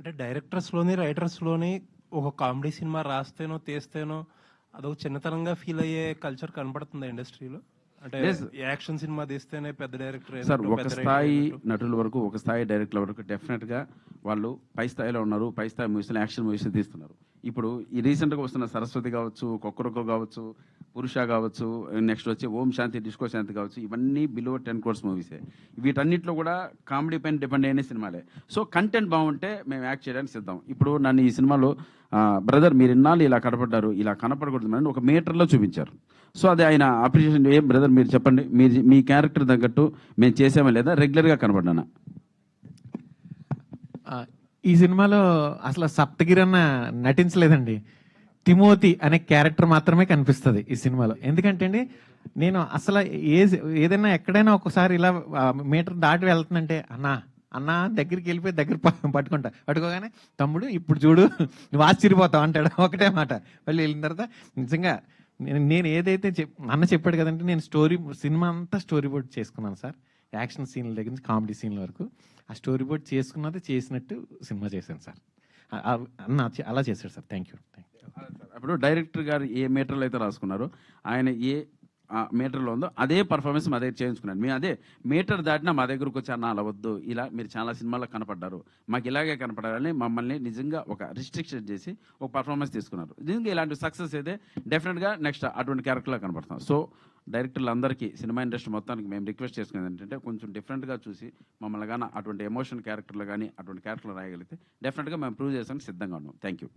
అంటే డైరెక్టర్స్‌లోని, రైటర్స్‌లోని ఒక comedy cinema రాస్తేనో, తీస్తేనో అదొక చిన్నతనంగా ఫీల్ అయ్యే కల్చర్ కనపడుతుందా ఇండస్ట్రీలో? అంటే లేదు యాక్షన్ సినిమా తీస్తేనే పెద్ద డైరెక్టర్ సార్. అయినట్టు, ఒక పెద్ద రైటర్ స్థాయి అయినట్టు. నటుల వరకు, ఒక స్థాయి డైరెక్టర్ల వరకు డెఫినెట్గా వాళ్ళు పై స్థాయిలో ఉన్నారు. పై స్థాయి మూవీస్లో యాక్షన్ మూవీస్ తీస్తున్నారు. ఇప్పుడు ఈ రీసెంట్గా వస్తున్న సరస్వతి కావచ్చు, కొక్కరొక్క కావచ్చు, పురుష కావచ్చు, నెక్స్ట్ వచ్చి ఓం శాంతి డిస్కో శాంతి కావచ్చు, ఇవన్నీ బిలో 10 crores మూవీసే. వీటన్నిటిలో కూడా కామెడీ పైన డిపెండ్ అయిన సినిమాలే. సో కంటెంట్ బాగుంటే మేము యాక్ట్ చేయడానికి సిద్ధం. ఇప్పుడు నన్ను ఈ సినిమాలో బ్రదర్ మీరు ఇన్నాళ్ళు ఇలా కనపడ్డారు, ఇలా కనపడకూడదు అని ఒక మీటర్లో చూపించారు. సో అది ఆయన అప్రిషియేషన్. ఏం బ్రదర్ మీరు చెప్పండి, మీరు మీ క్యారెక్టర్ తగ్గట్టు మేము చేసామా లేదా, రెగ్యులర్గా కనపడ్డానా? ఈ సినిమాలో అసలు సప్తగిరి అన్న నటించలేదండి. తిమోతి అనే క్యారెక్టర్ మాత్రమే కనిపిస్తుంది ఈ సినిమాలో. ఎందుకంటే అండి, నేను అసలు ఏదైనా ఎక్కడైనా ఒకసారి ఇలా మీటర్ దాటి వెళ్తుందంటే అన్నా అన్నా దగ్గరికి వెళ్ళిపోయి దగ్గర పట్టుకోగానే తమ్ముడు ఇప్పుడు చూడు నువ్వు ఆశ్చర్యపోతావు అంటాడు. ఒకటే మాట. మళ్ళీ వెళ్ళిన తర్వాత నిజంగా నేను ఏదైతే అన్న చెప్పాడు కదంటే, నేను సినిమా అంతా స్టోరీ బోర్డ్ చేసుకున్నాను సార్. యాక్షన్ సీన్ల దగ్గర నుంచి కామెడీ సీన్ల వరకు ఆ స్టోరీ బోర్డ్ చేసుకున్నది చేసినట్టు సినిమా చేశాను సార్. అన్న అలా చేశాడు సార్. Thank you. అప్పుడు డైరెక్టర్ గారు ఏ మీటర్లో అయితే రాసుకున్నారో, ఆయన ఏ మీటర్లో ఉందో అదే పర్ఫార్మెన్స్ మా దగ్గర చేయించుకున్నాను. మేము అదే మీటర్ దాటినా మా దగ్గరకు వచ్చి అన్న అలా వద్దు, ఇలా మీరు చాలా సినిమాల్లో కనపడ్డారు, మాకు ఇలాగే కనపడాలని మమ్మల్ని నిజంగా ఒక రిస్ట్రిక్షన్ చేసి ఒక పర్ఫార్మెన్స్ తీసుకున్నారు. నిజంగా ఇలాంటి సక్సెస్ అయితే డెఫినెట్గా నెక్స్ట్ అటువంటి క్యారెక్టర్లో కనపడతాం. సో డైరెక్టర్లు అందరికీ, సినిమా ఇండస్ట్రీ మొత్తానికి మేము రిక్వెస్ట్ చేసుకునేది ఏంటంటే, కొంచెం డిఫరెంట్గా చూసి మమ్మల్ని కానీ అటువంటి ఎమోషన్ క్యారెక్టర్లు కానీ అటువంటి క్యారెక్టర్లు రాయగలిగితే డెఫినెట్గా మేము ప్రూవ్ చేసానికి సిద్ధంగా ఉన్నాం. Thank you.